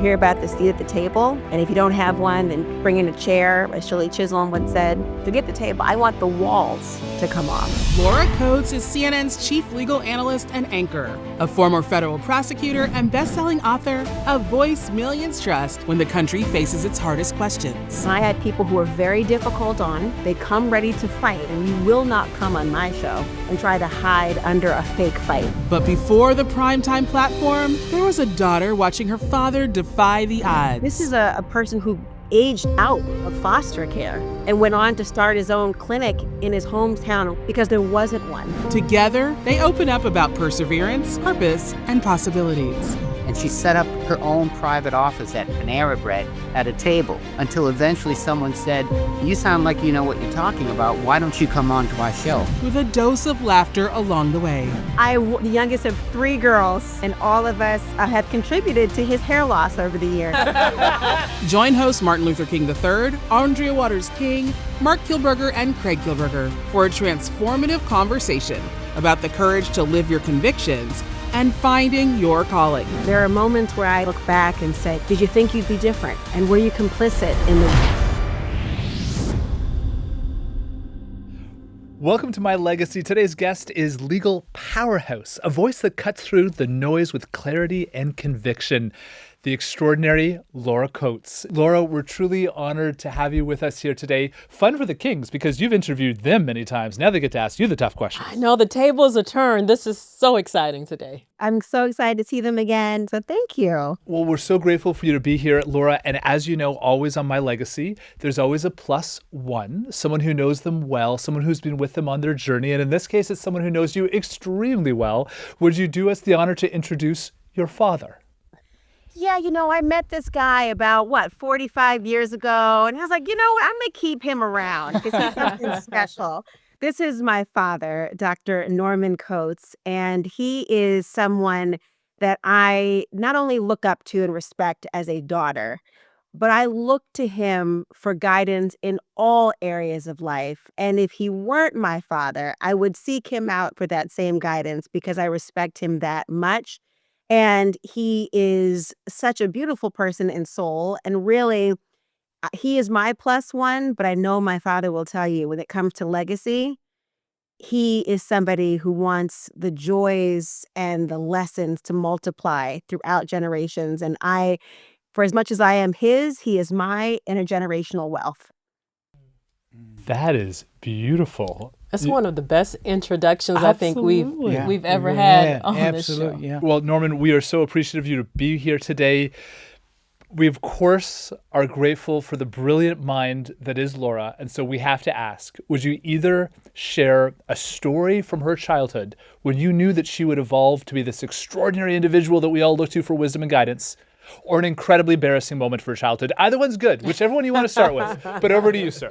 hear about the seat at the table? And if you don't have one, then bring in a chair, as Shirley Chisholm once said. Forget the table. I want the walls to come off. Laura Coates is CNN's chief legal analyst and anchor, a former federal prosecutor and best-selling author, a voice millions trust when the country faces its hardest questions. I had people who are very difficult on. They come ready to fight, and you will not come on my show and try to hide under a fake fight. But before the primetime platform, there was a daughter watching her father defy the odds. This is a person who aged out of foster care and went on to start his own clinic in his hometown because there wasn't one. Together, they open up about perseverance, purpose, and possibilities. And she set up her own private office at Panera Bread at a table until eventually someone said, "You sound like you know what you're talking about. Why don't you come on to our show?" With a dose of laughter along the way. I'm the youngest of 3 girls, and all of us have contributed to his hair loss over the years. Join hosts Martin Luther King III, Arndrea Waters King, Marc Kielburger, and Craig Kielburger for a transformative conversation about the courage to live your convictions and finding your calling. There are moments where I look back and say, did you think you'd be different? And were you complicit in the... Welcome to My Legacy. Today's guest is legal powerhouse, a voice that cuts through the noise with clarity and conviction. The extraordinary Laura Coates. Laura, we're truly honored to have you with us here today. Fun for the Kings because you've interviewed them many times. Now they get to ask you the tough questions. I know, the tables are turned. This is so exciting today. I'm so excited to see them again, so thank you. Well, we're so grateful for you to be here, Laura. And as you know, always on My Legacy, there's always a +1, someone who knows them well, someone who's been with them on their journey. And in this case, it's someone who knows you extremely well. Would you do us the honor to introduce your father? Yeah, I met this guy about, 45 years ago. And I was like, I'm going to keep him around because he's something special. This is my father, Dr. Norman Coates, and he is someone that I not only look up to and respect as a daughter, but I look to him for guidance in all areas of life. And if he weren't my father, I would seek him out for that same guidance because I respect him that much. And he is such a beautiful person in soul. And really, he is my +1, but I know my father will tell you when it comes to legacy, he is somebody who wants the joys and the lessons to multiply throughout generations. And for as much as I am his, he is my intergenerational wealth. That is beautiful. That's one of the best introductions I think we've ever had on this show. Yeah. Well, Norman, we are so appreciative of you to be here today. We, of course, are grateful for the brilliant mind that is Laura. And so we have to ask, would you either share a story from her childhood when you knew that she would evolve to be this extraordinary individual that we all look to for wisdom and guidance, or an incredibly embarrassing moment for her childhood? Either one's good, whichever one you want to start with. But over to you, sir.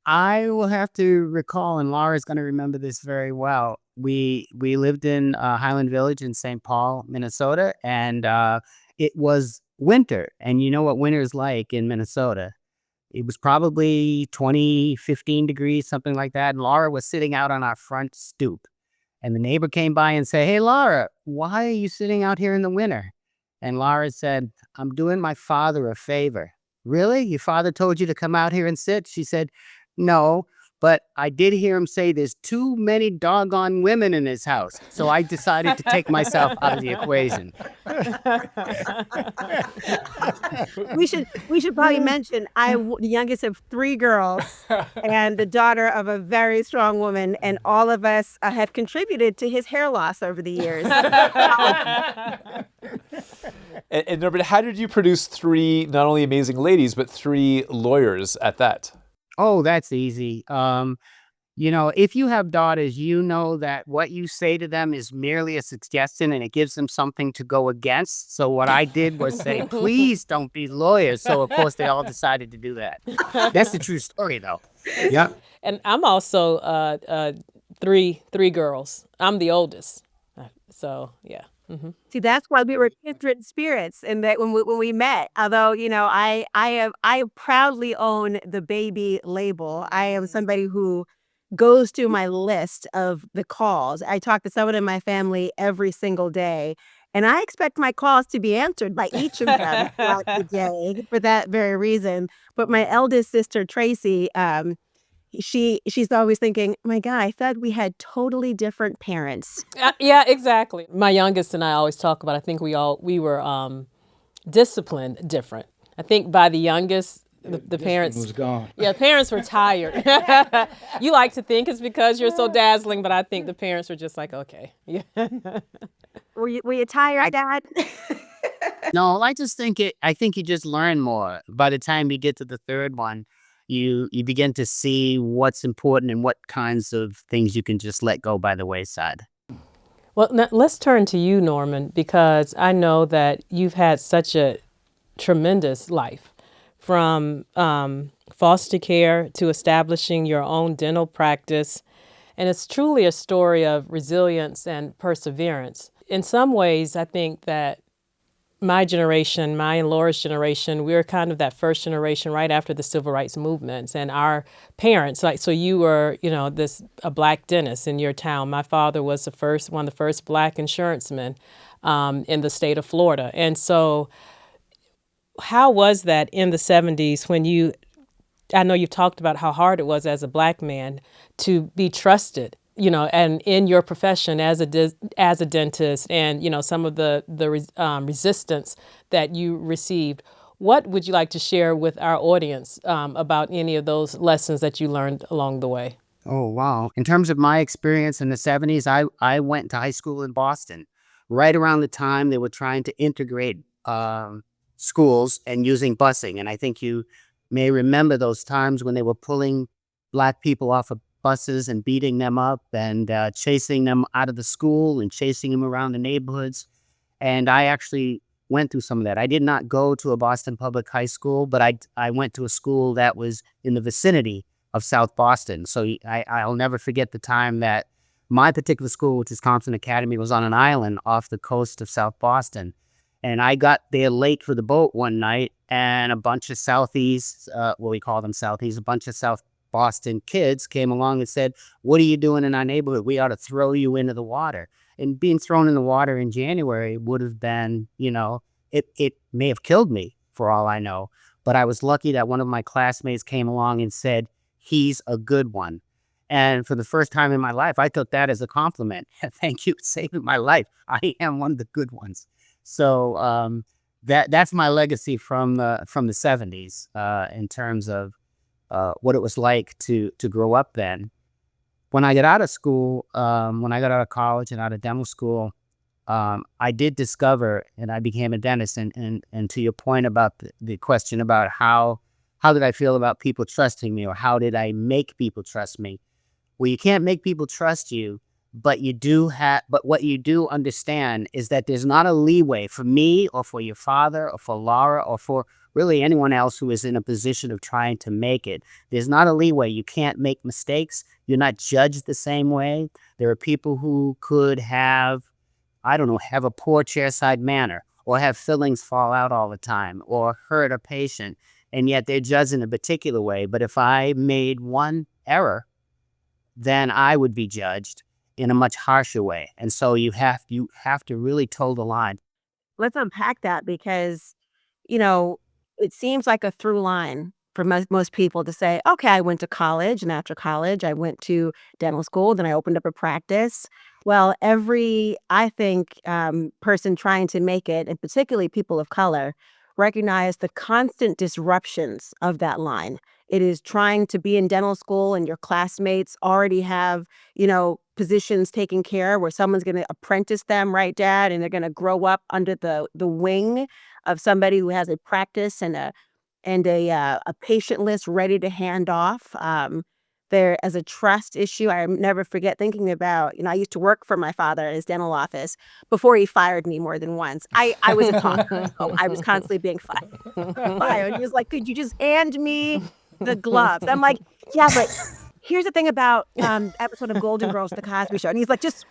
I will have to recall, and Laura's going to remember this very well. We lived in Highland Village in St. Paul, Minnesota, and it was winter. And you know what winter is like in Minnesota. It was probably 15 degrees, something like that. And Laura was sitting out on our front stoop. And the neighbor came by and said, "Hey, Laura, why are you sitting out here in the winter?" And Laura said, "I'm doing my father a favor." "Really? Your father told you to come out here and sit?" She said, "No, but I did hear him say there's too many doggone women in his house. So I decided to take myself out of the equation." We should probably mention I'm the youngest of 3 girls and the daughter of a very strong woman, and all of us have contributed to his hair loss over the years. And Norbert, how did you produce 3 not only amazing ladies, but 3 lawyers at that? Oh, that's easy. If you have daughters, you know that what you say to them is merely a suggestion and it gives them something to go against. So what I did was say, please don't be lawyers. So, of course, they all decided to do that. That's the true story, though. Yeah. And I'm also three girls. I'm the oldest. So, yeah. Mm-hmm. See, that's why we were kindred spirits, and that when we met, although I proudly own the baby label. I am somebody who goes through my list of the calls. I talk to someone in my family every single day, And I expect my calls to be answered by each of them throughout the day for that very reason. But my eldest sister, Tracy, she's always thinking, my God, I thought we had totally different parents. Yeah, exactly. My youngest and I always talk about, I think we were disciplined different. I think by the youngest, the parents was gone. Yeah, parents were tired. You like to think it's because you're so dazzling, but I think the parents were just like, okay. Yeah. Were you tired, Dad? No, I think you just learn more. By the time you get to the third one, you begin to see what's important and what kinds of things you can just let go by the wayside. Well, now, let's turn to you, Norman, because I know that you've had such a tremendous life, from foster care to establishing your own dental practice. And it's truly a story of resilience and perseverance. In some ways, I think that my generation, my and Laura's generation, we were kind of that first generation right after the civil rights movements, and our parents, like, so you were, a black dentist in your town. My father was one of the first black insurancemen in the state of Florida. And so how was that in the 70s when I know you've talked about how hard it was as a black man to be trusted, and in your profession as a dentist, and some of the resistance that you received. What would you like to share with our audience about any of those lessons that you learned along the way? Oh, wow. In terms of my experience in the 70s, I went to high school in Boston right around the time they were trying to integrate schools and using busing. And I think you may remember those times when they were pulling black people off of buses and beating them up and chasing them out of the school and chasing them around the neighborhoods. And I actually went through some of that. I did not go to a Boston public high school, but I went to a school that was in the vicinity of South Boston. So I'll never forget the time that my particular school, which is Compton Academy, was on an island off the coast of South Boston. And I got there late for the boat one night, and a bunch of Southeast, we call them Southeast, a bunch of South Boston kids came along and said, "What are you doing in our neighborhood? We ought to throw you into the water." And being thrown in the water in January would have been, it may have killed me for all I know. But I was lucky that one of my classmates came along and said, "He's a good one." And for the first time in my life, I took that as a compliment. Thank you for saving my life. I am one of the good ones. So that's my legacy from the 70s in terms of what it was like to grow up then. When I got out of school, when I got out of college and out of dental school, I did discover, and I became a dentist. And to your point about the question about how did I feel about people trusting me, or how did I make people trust me? Well, you can't make people trust you, but what you do understand is that there's not a leeway for me or for your father or for Laura or for really anyone else who is in a position of trying to make it. There's not a leeway. You can't make mistakes. You're not judged the same way. There are people who could have a poor chairside manner, or have fillings fall out all the time, or hurt a patient, and yet they're judged in a particular way. But if I made one error, then I would be judged in a much harsher way. And so you have to really toe the line. Let's unpack that because, you know, it seems like a through line for most people to say, okay, I went to college, and after college, I went to dental school, then I opened up a practice. Well, every, I think, person trying to make it, and particularly people of color, recognize the constant disruptions of that line. It is trying to be in dental school and your classmates already have, positions taken care of where someone's going to apprentice them, right, Dad? And they're going to grow up under the wing of somebody who has a practice and a patient list ready to hand off. There as a trust issue, I never forget thinking about, I used to work for my father in his dental office before he fired me more than once. I was a talker, so I was constantly being fired. He was like, "Could you just hand me the gloves?" I'm like, "Yeah, but here's the thing about episode of Golden Girls, the Cosby Show." And he's like, just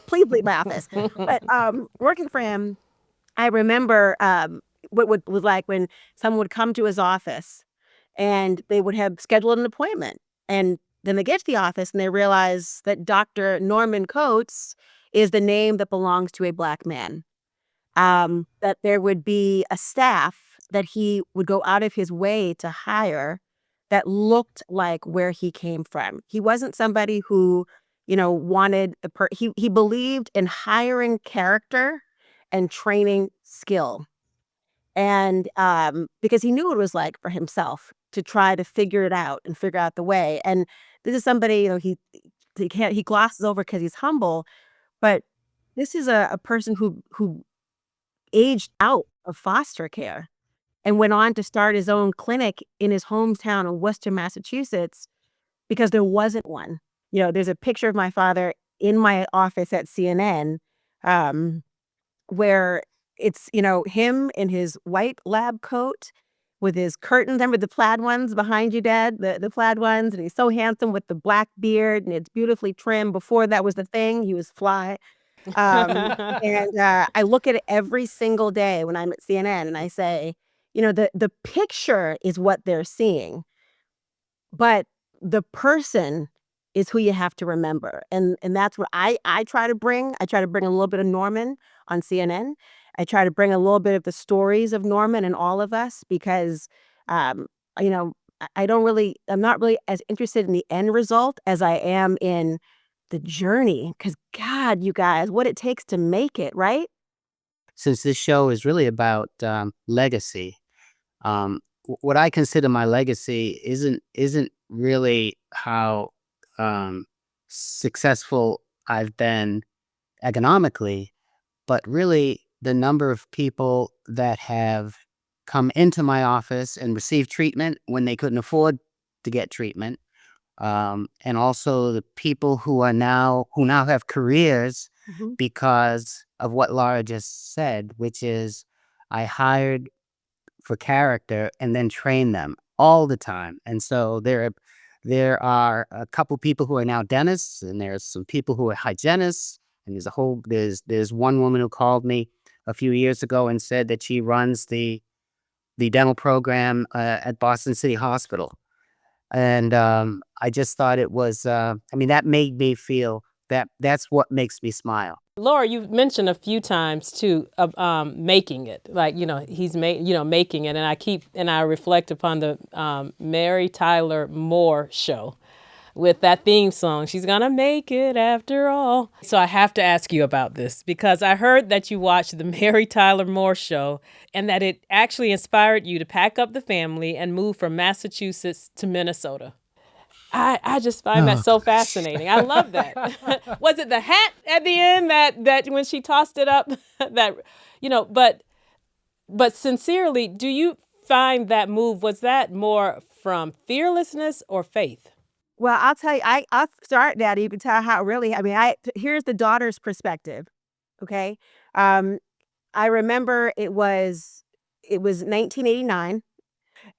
please leave my office. But working for him, I remember what was like when someone would come to his office and they would have scheduled an appointment. And then they get to the office and they realize that Dr. Norman Coates is the name that belongs to a black man. that there would be a staff that he would go out of his way to hire that looked like where he came from. He wasn't somebody who, wanted he believed in hiring character and training skill. And because he knew what it was like for himself to try to figure it out and figure out the way. And this is somebody, he glosses over because he's humble, but this is a person who aged out of foster care and went on to start his own clinic in his hometown of Worcester, Massachusetts, because there wasn't one. There's a picture of my father in my office at CNN, where it's, him in his white lab coat with his curtains. Remember the plaid ones behind you, Dad? The plaid ones. And he's so handsome with the black beard and it's beautifully trimmed. Before that was the thing, he was fly. And I look at it every single day when I'm at CNN and I say, the picture is what they're seeing, but the person is who you have to remember. And that's what I try to bring. I try to bring a little bit of Norman on CNN. I try to bring a little bit of the stories of Norman and all of us because, you know, I'm not really as interested in the end result as I am in the journey. Because God, you guys, what it takes to make it, right? Since this show is really about legacy, what I consider my legacy isn't really how successful I've been economically, but really the number of people that have come into my office and received treatment when they couldn't afford to get treatment, and also the people who now have careers Mhm. because of what Laura just said, which is I hired for character and then train them all the time. And so there are a couple people who are now dentists, and there's some people who are hygienists, and there's one woman who called me a few years ago and said that she runs the dental program at Boston City Hospital. And I just thought it was that made me feel that's what makes me smile. Laura, you've mentioned a few times too of making it, like he's making it, and I reflect upon the Mary Tyler Moore show with that theme song. She's gonna make it after all. So I have to ask you about this because I heard that you watched the Mary Tyler Moore show and that it actually inspired you to pack up the family and move from Massachusetts to Minnesota. I just find that so fascinating. I love that. Was it the hat at the end that when she tossed it up that but sincerely, do you find that move, was that more from fearlessness or faith? Well, I'll tell you, I'll start that. You can tell how really, here's the daughter's perspective. Okay. Um, I remember it was 1989.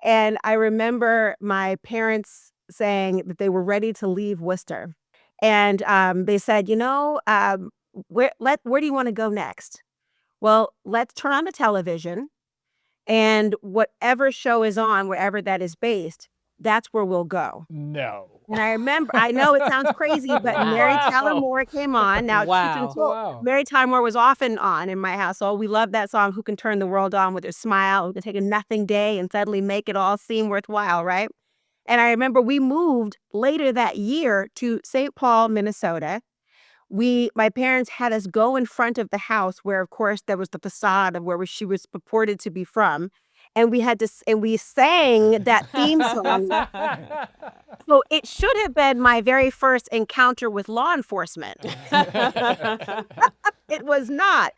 And I remember my parents saying that they were ready to leave Worcester. And they said, where do you want to go next? Well, let's turn on the television and whatever show is on, wherever that is based, that's where we'll go. No. And I remember, I know it sounds crazy, but Mary Tyler Wow. Moore came on. Now, truth be Wow. told, Wow. Mary Tyler Moore was often on in my household. We love that song, Who Can Turn the World On with Her Smile, who can take a nothing day and suddenly make it all seem worthwhile, right? And I remember we moved later that year to St. Paul, Minnesota. My parents had us go in front of the house where, of course, there was the facade of where she was purported to be from. And we sang that theme song. So it should have been my very first encounter with law enforcement. It was not.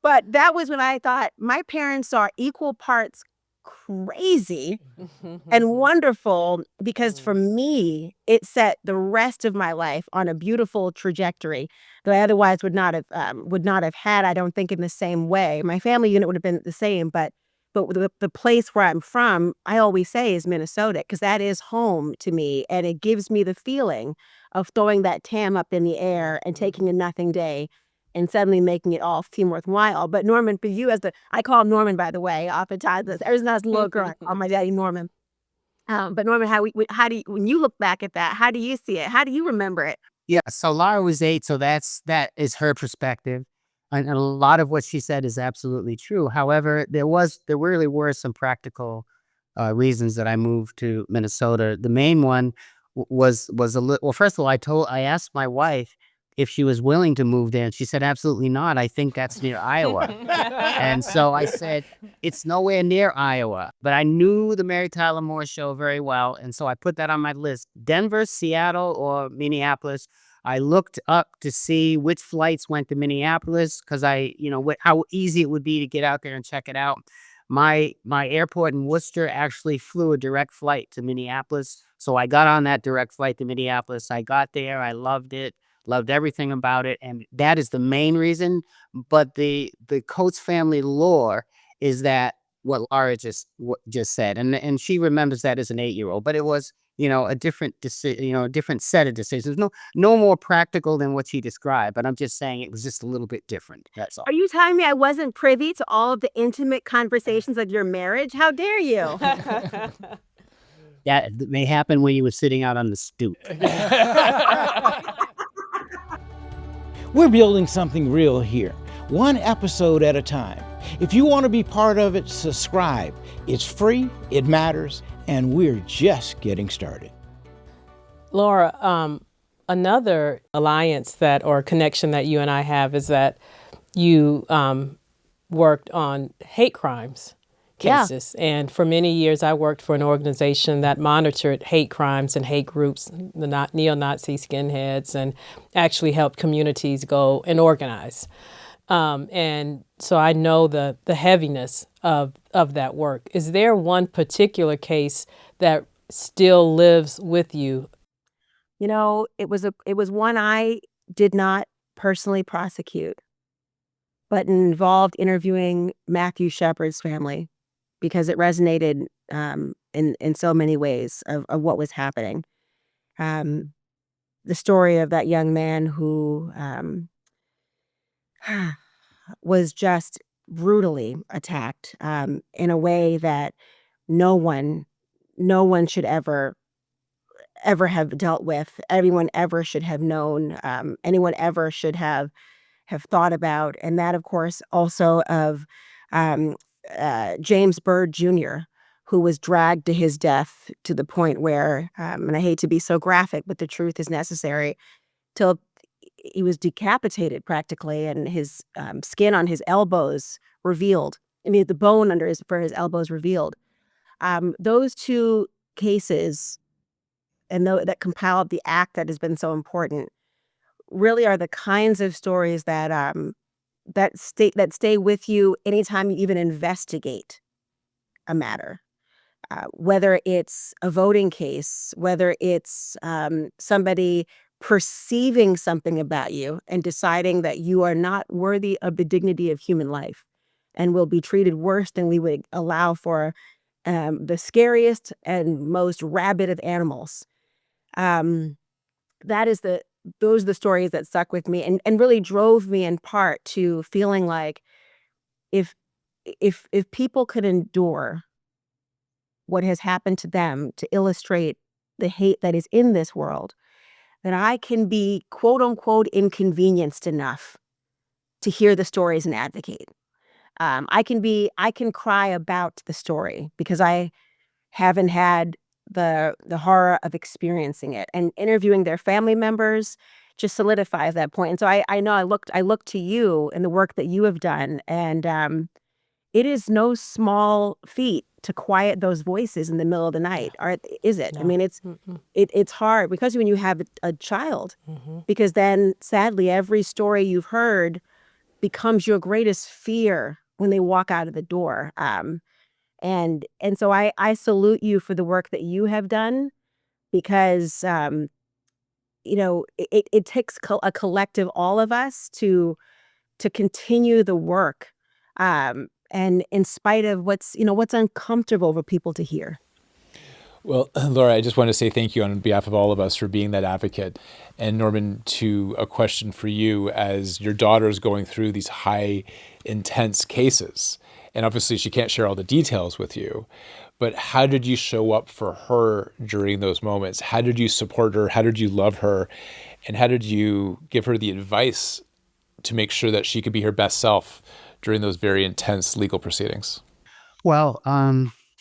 But that was when I thought my parents are equal parts crazy and wonderful, because for me, it set the rest of my life on a beautiful trajectory that I otherwise would not have had, I don't think, in the same way. My family unit would have been the same, but the place where I'm from, I always say, is Minnesota, because that is home to me, and it gives me the feeling of throwing that tam up in the air and taking a nothing day and suddenly making it all seem worthwhile. But Norman, for you, I call him Norman, by the way, oftentimes. Ever since I was a little girl, I call my daddy Norman. But Norman, how do you, when you look back at that, how do you see it? How do you remember it? Yeah, so Laura was 8, so that is her perspective. and a lot of what she said is absolutely true. However, there really were some practical reasons that I moved to Minnesota. The main one was a little. Well, first of all, I asked my wife if she was willing to move there, and she said absolutely not. I think that's near Iowa. And so I said, it's nowhere near Iowa, but I knew the Mary Tyler Moore Show very well. And so I put that on my list: Denver, Seattle, or Minneapolis. I looked up to see which flights went to Minneapolis because how easy it would be to get out there and check it out. My airport in Worcester actually flew a direct flight to Minneapolis. So I got on that direct flight to Minneapolis. I got there. I loved it. Loved everything about it, and that is the main reason. But the Coates family lore is that what Laura just said, and she remembers that as an 8-year-old. But it was a different a different set of decisions. No more practical than what she described. But I'm just saying it was just a little bit different. That's all. Are you telling me I wasn't privy to all of the intimate conversations of your marriage? How dare you? That may happen when you were sitting out on the stoop. We're building something real here, one episode at a time. If you want to be part of it, subscribe. It's free, it matters, and we're just getting started. Laura, another alliance or connection that you and I have is that you worked on hate crimes cases. Yeah. And for many years, I worked for an organization that monitored hate crimes and hate groups, the neo-Nazi skinheads, and actually helped communities go and organize. And so I know the heaviness of that work. Is there one particular case that still lives with you? It was one I did not personally prosecute, but involved interviewing Matthew Shepard's family, because it resonated in so many ways of what was happening. The story of that young man who was just brutally attacked in a way that no one should ever have dealt with, everyone ever should have known, anyone ever should have thought about. And that, of course, also of James Byrd Jr., who was dragged to his death to the point where, and I hate to be so graphic, but the truth is necessary, till he was decapitated practically, and his skin on his elbows revealed. I mean, the bone for his elbows revealed. Those two cases, and that compiled the act that has been so important, really are the kinds of stories that stay with you anytime you even investigate a matter, whether it's a voting case, whether it's somebody perceiving something about you and deciding that you are not worthy of the dignity of human life and will be treated worse than we would allow for the scariest and most rabid of animals. Those are the stories that stuck with me and really drove me in part to feeling like if people could endure what has happened to them to illustrate the hate that is in this world, then I can be quote unquote inconvenienced enough to hear the stories and advocate. I can cry about the story because I haven't had the horror of experiencing it, and interviewing their family members just solidifies that point. And so I know I look to you and the work that you have done, and it is no small feat to quiet those voices in the middle of the night, or is it? No. I mean, it's hard, because when you have a child, because then sadly every story you've heard becomes your greatest fear when they walk out of the door. And so I salute you for the work that you have done, because it takes a collective, all of us, to continue the work, and in spite of what's uncomfortable for people to hear. Well, Laura, I just want to say thank you on behalf of all of us for being that advocate. And Norman, to a question for you, as your daughter is going through these high, intense cases, and obviously she can't share all the details with you, but how did you show up for her during those moments? How did you support her? How did you love her? And how did you give her the advice to make sure that she could be her best self during those very intense legal proceedings? Well,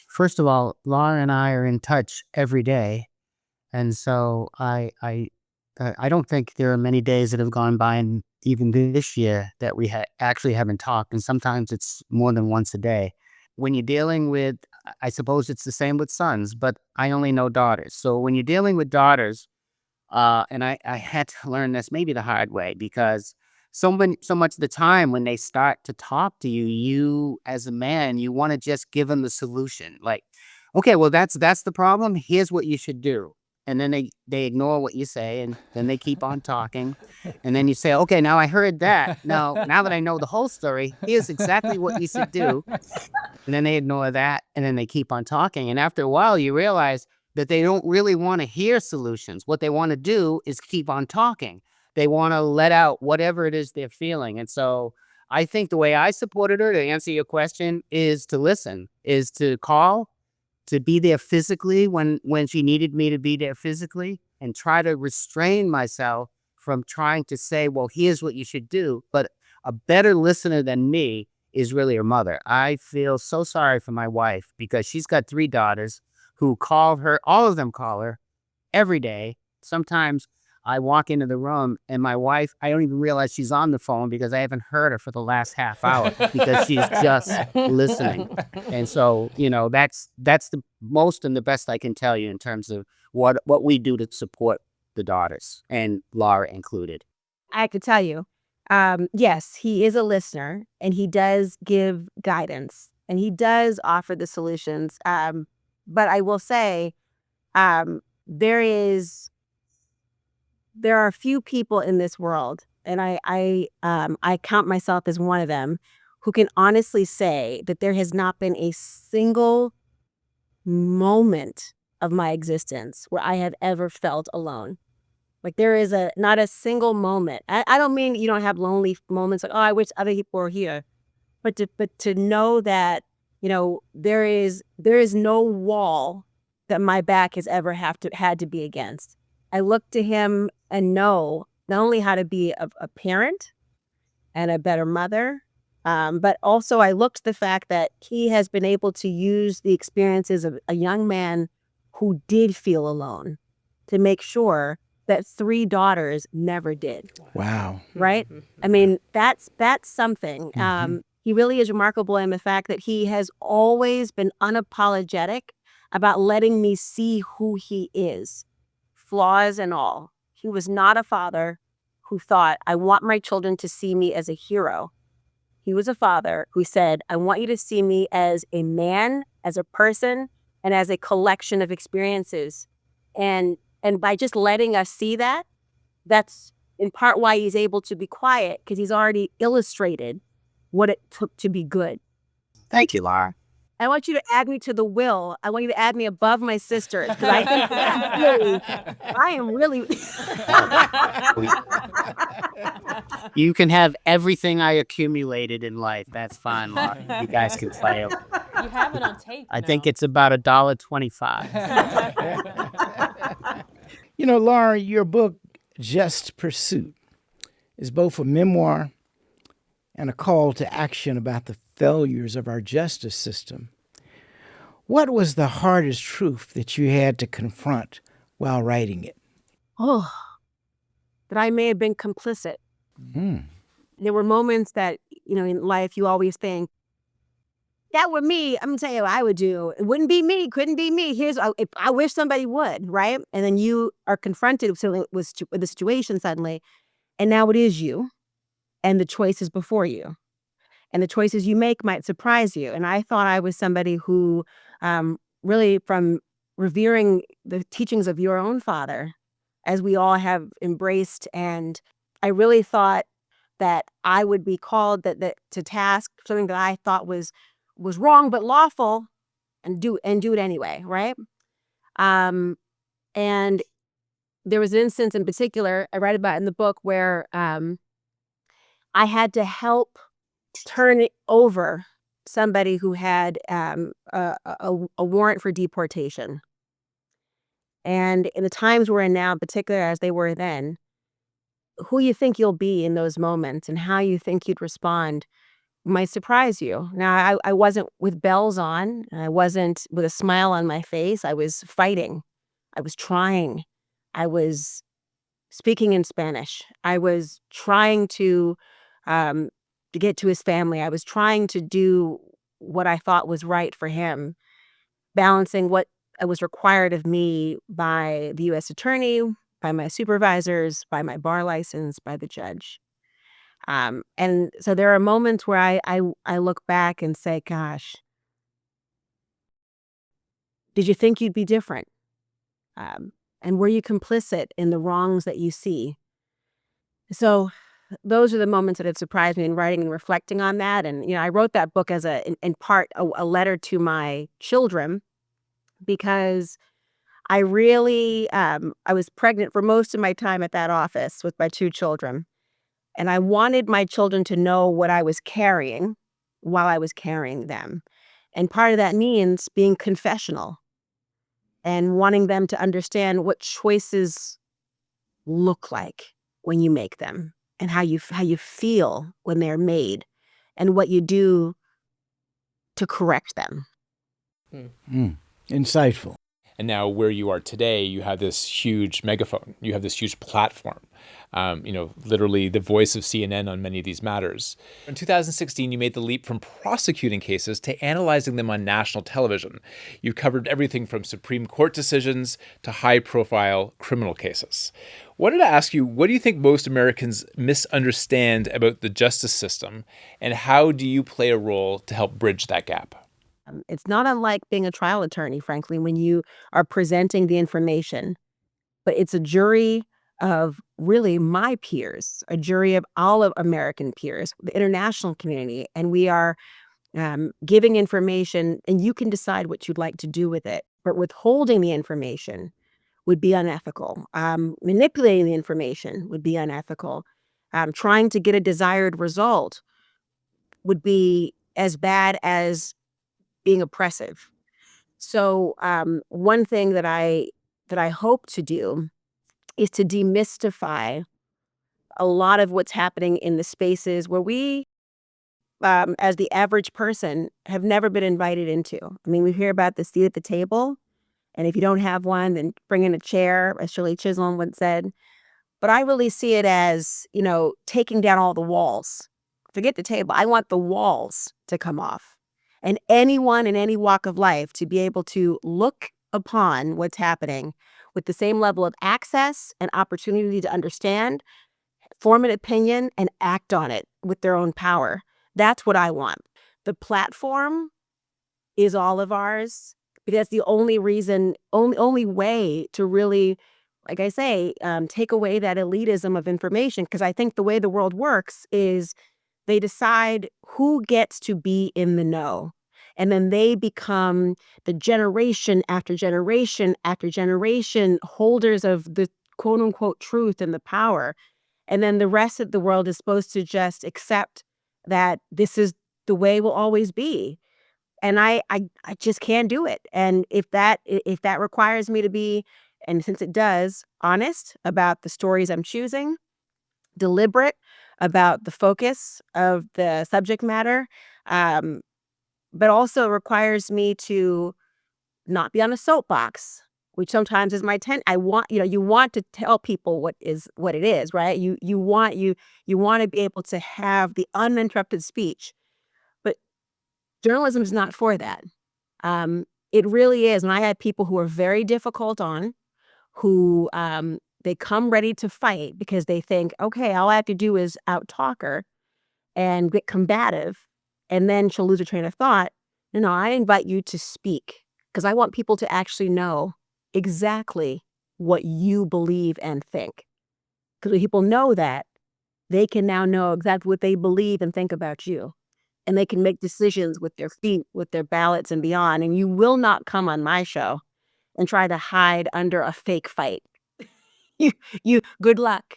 first of all, Laura and I are in touch every day, and so I don't think there are many days that have gone by, and even this year, that we actually haven't talked. And sometimes it's more than once a day. When you're dealing with, I suppose it's the same with sons, but I only know daughters. So when you're dealing with daughters, and I had to learn this maybe the hard way, because so much of the time when they start to talk to you, you as a man, you want to just give them the solution. Like, okay, well that's the problem. Here's what you should do. And then they ignore what you say, and then they keep on talking. And then you say, okay, now I heard that. Now that I know the whole story, here's exactly what you should do. And then they ignore that, and then they keep on talking. And after a while, you realize that they don't really want to hear solutions. What they want to do is keep on talking. They want to let out whatever it is they're feeling. And so I think the way I supported her, to answer your question, is to listen, is to call, to be there physically when she needed me to be there physically, and try to restrain myself from trying to say, well, here's what you should do. But a better listener than me is really her mother. I feel so sorry for my wife, because she's got 3 daughters who call her, all of them call her every day. Sometimes I walk into the room and my wife, I don't even realize she's on the phone, because I haven't heard her for the last half hour, because she's just listening. And so, that's the most and the best I can tell you in terms of what we do to support the daughters, and Laura included. I could tell you, yes, he is a listener, and he does give guidance, and he does offer the solutions. But I will say, there are a few people in this world, and I count myself as one of them, who can honestly say that there has not been a single moment of my existence where I have ever felt alone. Like, there is not a single moment. I don't mean you don't have lonely moments, like, oh, I wish other people were here, but to know that, there is no wall that my back has ever had to be against. I look to him and know not only how to be a parent and a better mother, but also I look to the fact that he has been able to use the experiences of a young man who did feel alone to make sure that 3 daughters never did. Wow. Right? I mean, that's something. He really is remarkable in the fact that he has always been unapologetic about letting me see who he is, flaws and all. He was not a father who thought, I want my children to see me as a hero. He was a father who said, I want you to see me as a man, as a person, and as a collection of experiences. And by just letting us see that, that's in part why he's able to be quiet, because he's already illustrated what it took to be good. Thank you, Laura. I want you to add me to the will. I want you to add me above my sisters, because I think I am really. You can have everything I accumulated in life. That's fine, Laura. You guys can play it. You have it on tape. I think it's about $1.25. Laura, your book, Just Pursuit, is both a memoir and a call to action about the failures of our justice system. What was the hardest truth that you had to confront while writing it? Oh, that I may have been complicit. There were moments that, in life you always think, that were me, I'm gonna tell you what I would do. It wouldn't be me, couldn't be me. I wish somebody would, right? And then you are confronted with the situation suddenly, and now it is you, and the choice is before you. And the choices you make might surprise you. And I thought I was somebody who, really, from revering the teachings of your own father, as we all have embraced, and I really thought that I would be called to task, something that I thought was wrong but lawful, and do it anyway, right? And there was an instance in particular I write about in the book where I had to help turn it over somebody who had a warrant for deportation. And in the times we're in now, in particular as they were then, who you think you'll be in those moments and how you think you'd respond might surprise you. Now, I wasn't with bells on, and I wasn't with a smile on my face. I was fighting. I was trying. I was speaking in Spanish. I was trying to get to his family. I was trying to do what I thought was right for him, balancing what was required of me by the U.S. attorney, by my supervisors, by my bar license, by the judge. And so there are moments where I look back and say, "Gosh, did you think you'd be different? And were you complicit in the wrongs that you see?" So those are the moments that have surprised me in writing and reflecting on that. And I wrote that book as in part a letter to my children because I really I was pregnant for most of my time at that office with my two children. And I wanted my children to know what I was carrying while I was carrying them. And part of that means being confessional and wanting them to understand what choices look like when you make them and how you feel when they're made and what you do to correct them. Insightful. And now where you are today, you have this huge megaphone. You have this huge platform. Literally the voice of CNN on many of these matters. In 2016, you made the leap from prosecuting cases to analyzing them on national television. You've covered everything from Supreme Court decisions to high-profile criminal cases. Wanted to ask you, what do you think most Americans misunderstand about the justice system, and how do you play a role to help bridge that gap? It's not unlike being a trial attorney, frankly, when you are presenting the information, but it's a jury of really my peers, a jury of all of American peers, the international community, and we are giving information, and you can decide what you'd like to do with it. But withholding the information would be unethical. Manipulating the information would be unethical. Trying to get a desired result would be as bad as being oppressive. So one thing that I hope to do is to demystify a lot of what's happening in the spaces where we, as the average person, have never been invited into. I mean, we hear about the seat at the table, and if you don't have one, then bring in a chair, as Shirley Chisholm once said. But I really see it as, taking down all the walls. Forget the table. I want the walls to come off. And anyone in any walk of life to be able to look upon what's happening with the same level of access and opportunity to understand, form an opinion, and act on it with their own power. That's what I want. The platform is all of ours, because that's the only reason, only way to really, like I say, take away that elitism of information. Because I think the way the world works is they decide who gets to be in the know. And then they become the generation after generation after generation holders of the quote unquote truth and the power. And then the rest of the world is supposed to just accept that this is the way it will always be. And I just can't do it. And if that requires me to be, and since it does, honest about the stories I'm choosing, deliberate about the focus of the subject matter, but also requires me to not be on a soapbox, which sometimes is my I want, you want to tell people what it is, right? You want to be able to have the uninterrupted speech. But journalism is not for that. It really is. And I had people who are very difficult on, who they come ready to fight because they think, okay, all I have to do is out-talk her and get combative, and then she'll lose her train of thought. No, I invite you to speak because I want people to actually know exactly what you believe and think. Because when people know that, they can now know exactly what they believe and think about you. And they can make decisions with their feet, with their ballots and beyond. And you will not come on my show and try to hide under a fake fight. Good luck.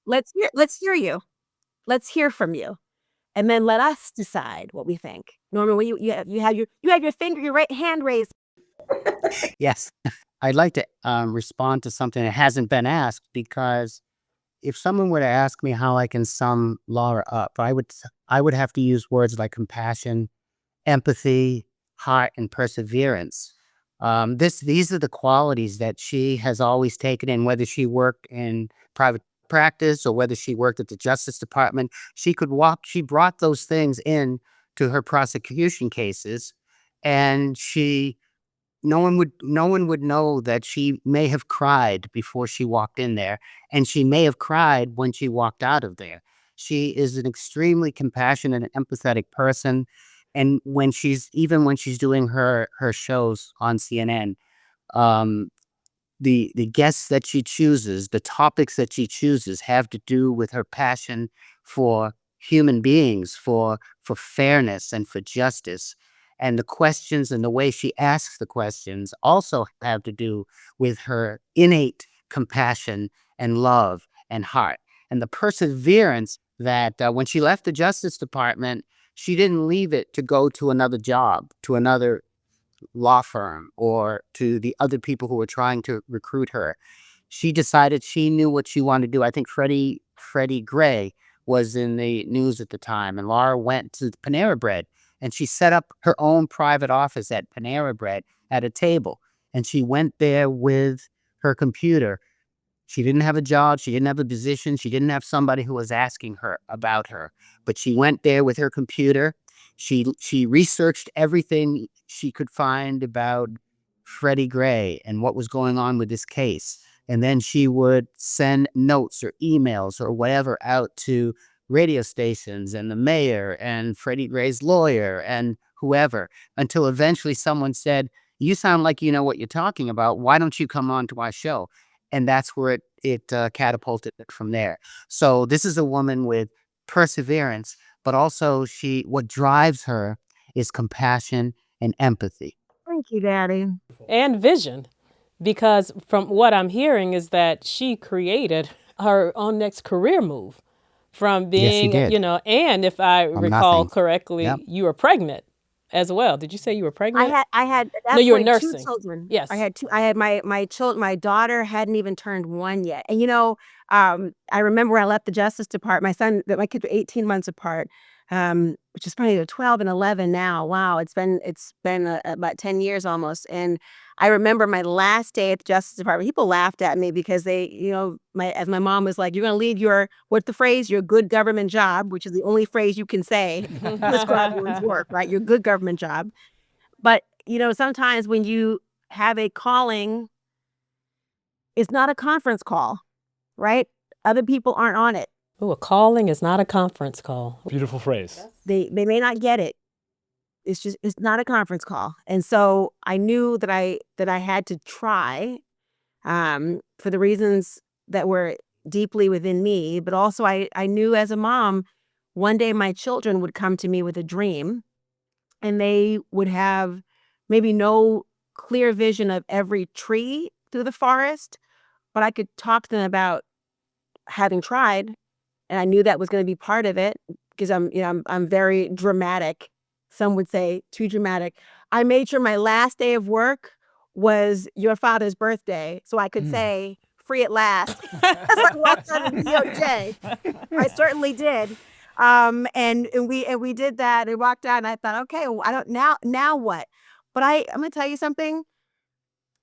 Let's hear you. Let's hear from you. And then let us decide what we think. Norman, when you have your finger, your right hand raised. Yes. I'd like to respond to something that hasn't been asked, because if someone were to ask me how I can sum Laura up, I would have to use words like compassion, empathy, heart, and perseverance. These are the qualities that she has always taken in, whether she worked in private practice or whether she worked at the Justice Department. She brought those things in to her prosecution cases, and no one would know that she may have cried before she walked in there, and she may have cried when she walked out of there. She is an extremely compassionate and empathetic person, and when she's doing her shows on CNN, um, the guests that she chooses, the topics that she chooses have to do with her passion for human beings, for fairness and for justice. And the questions and the way she asks the questions also have to do with her innate compassion and love and heart. And the perseverance that when she left the Justice Department, she didn't leave it to go to another job, to another law firm, or to the other people who were trying to recruit her. She decided she knew what she wanted to do. I think Freddie Gray was in the news at the time, and Laura went to Panera Bread, and she set up her own private office at Panera Bread at a table, and she went there with her computer. She didn't have a job, she didn't have a position, she didn't have somebody who was asking her about her, but she went there with her computer. She researched everything she could find about Freddie Gray and what was going on with this case, and then she would send notes or emails or whatever out to radio stations and the mayor and Freddie Gray's lawyer and whoever, until eventually someone said, "You sound like you know what you're talking about. Why don't you come on to our show?" And that's where it catapulted it from there. So this is a woman with perseverance, but also what drives her is compassion and empathy. Thank you, Daddy. And vision, because from what I'm hearing is that she created her own next career move from Yes, she being, did. and if I recall nothing. correctly, Yep. you were pregnant as well. Did you say you were I pregnant? had at that No, you were point two nursing. children. Yes. I had two. I had my daughter hadn't even turned one yet. And I remember when I left the Justice Department. My kids were 18 months apart, which is probably 12 and 11 now. Wow, it's been about 10 years almost. And I remember my last day at the Justice Department. People laughed at me because as my mom was like, "You're going to leave what's the phrase? Your good government job," which is the only phrase you can say to describe one's work, right? Your good government job. But, sometimes when you have a calling, it's not a conference call, right? Other people aren't on it. Oh, a calling is not a conference call. Beautiful phrase. They may not get it. It's not a conference call. And so I knew that I had to try, for the reasons that were deeply within me, but also I knew as a mom, one day my children would come to me with a dream, and they would have maybe no clear vision of every tree through the forest, but I could talk to them about having tried, and I knew that was going to be part of it because I'm very dramatic. Some would say too dramatic. I made sure my last day of work was your father's birthday, so I could say "free at last" as I walked out of the DOJ. I certainly did. And we did that and walked out, and I thought, okay, well, I don't now what? But I'm gonna tell you something.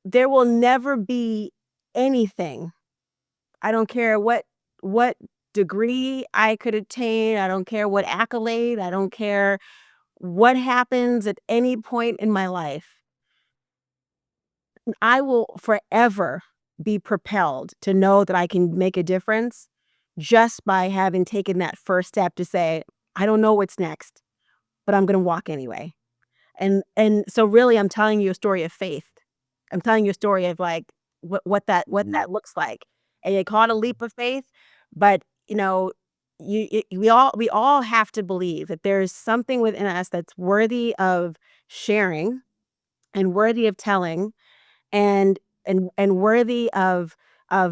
There will never be anything. I don't care what degree I could attain. I don't care what accolade. I don't care what happens at any point in my life. I will forever be propelled to know that I can make a difference just by having taken that first step to say, I don't know what's next, but I'm going to walk anyway. And so really I'm telling you a story of faith. I'm telling you a story of like what that looks like. And you call it a leap of faith, but we all have to believe that there's something within us that's worthy of sharing and worthy of telling and worthy of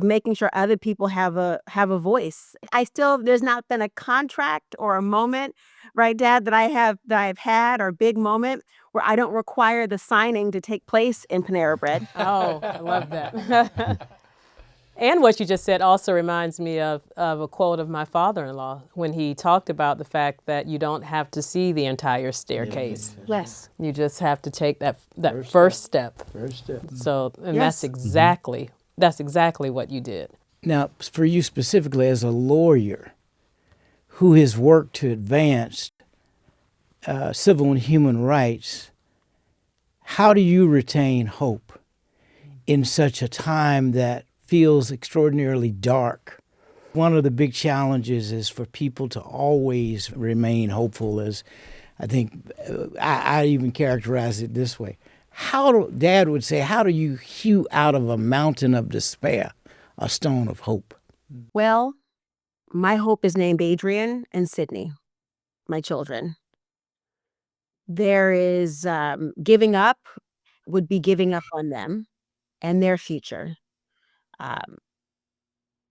making sure other people have a voice. There's not been a contract or a moment, right, Dad, that I've had, or a big moment where I don't require the signing to take place in Panera Bread. Oh, I love that. And what you just said also reminds me of a quote of my father-in-law when he talked about the fact that you don't have to see the entire staircase. Yes. You just have to take that first step. First step. So, and Yes. that's exactly what you did. Now, for you specifically as a lawyer who has worked to advance civil and human rights, how do you retain hope in such a time that feels extraordinarily dark? One of the big challenges is for people to always remain hopeful, as I think I even characterize it this way. Dad would say, how do you hew out of a mountain of despair a stone of hope? Well, my hope is named Adrian and Sydney, my children. There is giving up would be giving up on them and their future. Um,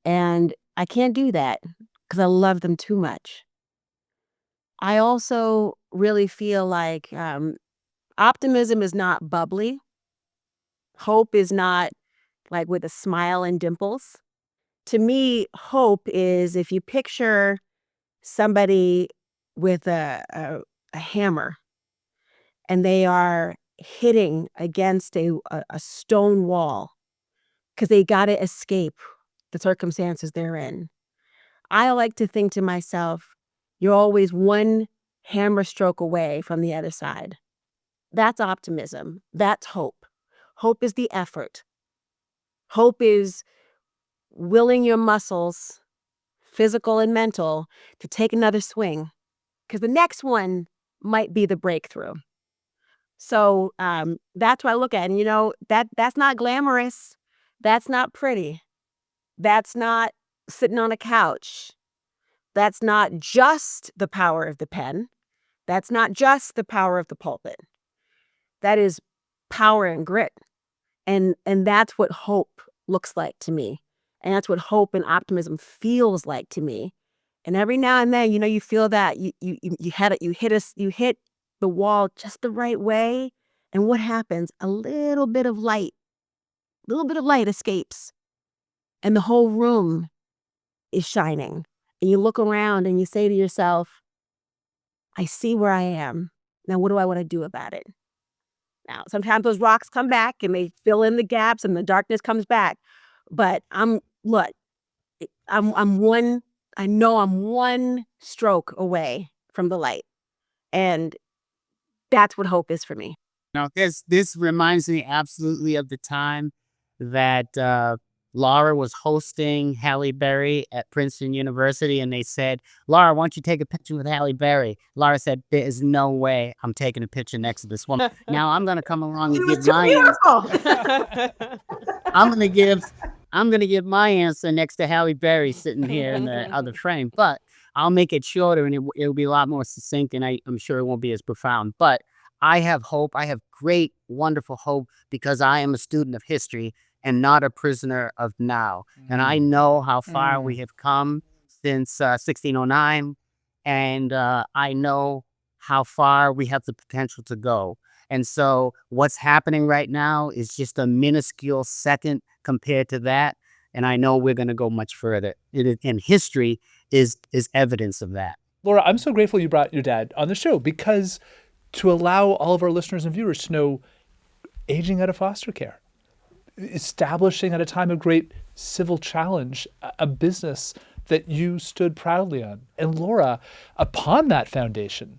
and I can't do that because I love them too much. I also really feel like optimism is not bubbly. Hope is not like with a smile and dimples. To me, hope is if you picture somebody with a hammer and they are hitting against a stone wall because they got to escape the circumstances they're in. I like to think to myself, you're always one hammer stroke away from the other side. That's optimism. That's hope. Hope is the effort. Hope is willing your muscles, physical and mental, to take another swing because the next one might be the breakthrough. So that's what I look at. And, that's not glamorous. That's not pretty. That's not sitting on a couch. That's not just the power of the pen. That's not just the power of the pulpit. That is power and grit. And that's what hope looks like to me. And that's what hope and optimism feels like to me. And every now and then, you feel that you hit the wall just the right way. And what happens? A little bit of light escapes. And the whole room is shining. And you look around and you say to yourself, I see where I am. Now, what do I want to do about it? Now, sometimes those rocks come back and they fill in the gaps and the darkness comes back. But I know I'm one stroke away from the light. And that's what hope is for me. Now, this reminds me absolutely of the time that Laura was hosting Halle Berry at Princeton University, and they said, Laura, why don't you take a picture with Halle Berry? Laura said, there is no way I'm taking a picture next to this woman. Now I'm going to come along and give my answer. I'm going to give my answer next to Halle Berry sitting here in the other frame, but I'll make it shorter and it'll be a lot more succinct, and I'm sure it won't be as profound. But I have hope. I have great, wonderful hope because I am a student of history and not a prisoner of now. And I know how far we have come since 1609. And I know how far we have the potential to go. And so what's happening right now is just a minuscule second compared to that. And I know we're going to go much further. And history is evidence of that. Laura, I'm so grateful you brought your dad on the show because to allow all of our listeners and viewers to know aging out of foster care, establishing at a time of great civil challenge, a business that you stood proudly on. And Laura, upon that foundation,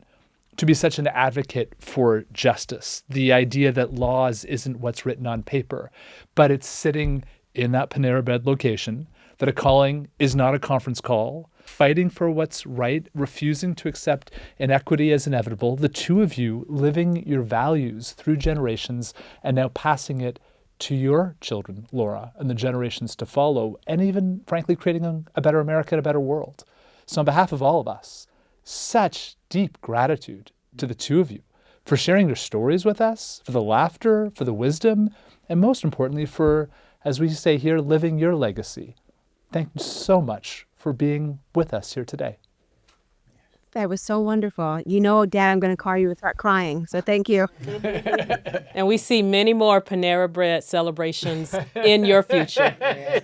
to be such an advocate for justice, the idea that laws isn't what's written on paper, but it's sitting in that Panera Bread location, that a calling is not a conference call, fighting for what's right, refusing to accept inequity as inevitable, the two of you living your values through generations and now passing it to your children, Laura, and the generations to follow, and even, frankly, creating a better America and a better world. So on behalf of all of us, such deep gratitude to the two of you for sharing your stories with us, for the laughter, for the wisdom, and most importantly, for, as we say here, living your legacy. Thank you so much for being with us here today. That was so wonderful. You know, Dad, I'm going to call you and start crying. So thank you. And we see many more Panera Bread celebrations in your future.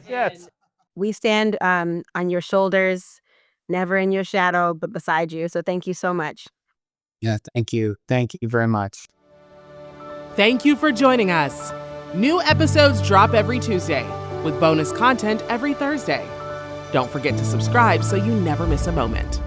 Yes. We stand on your shoulders, never in your shadow, but beside you. So thank you so much. Yeah, thank you. Thank you very much. Thank you for joining us. New episodes drop every Tuesday, with bonus content every Thursday. Don't forget to subscribe so you never miss a moment.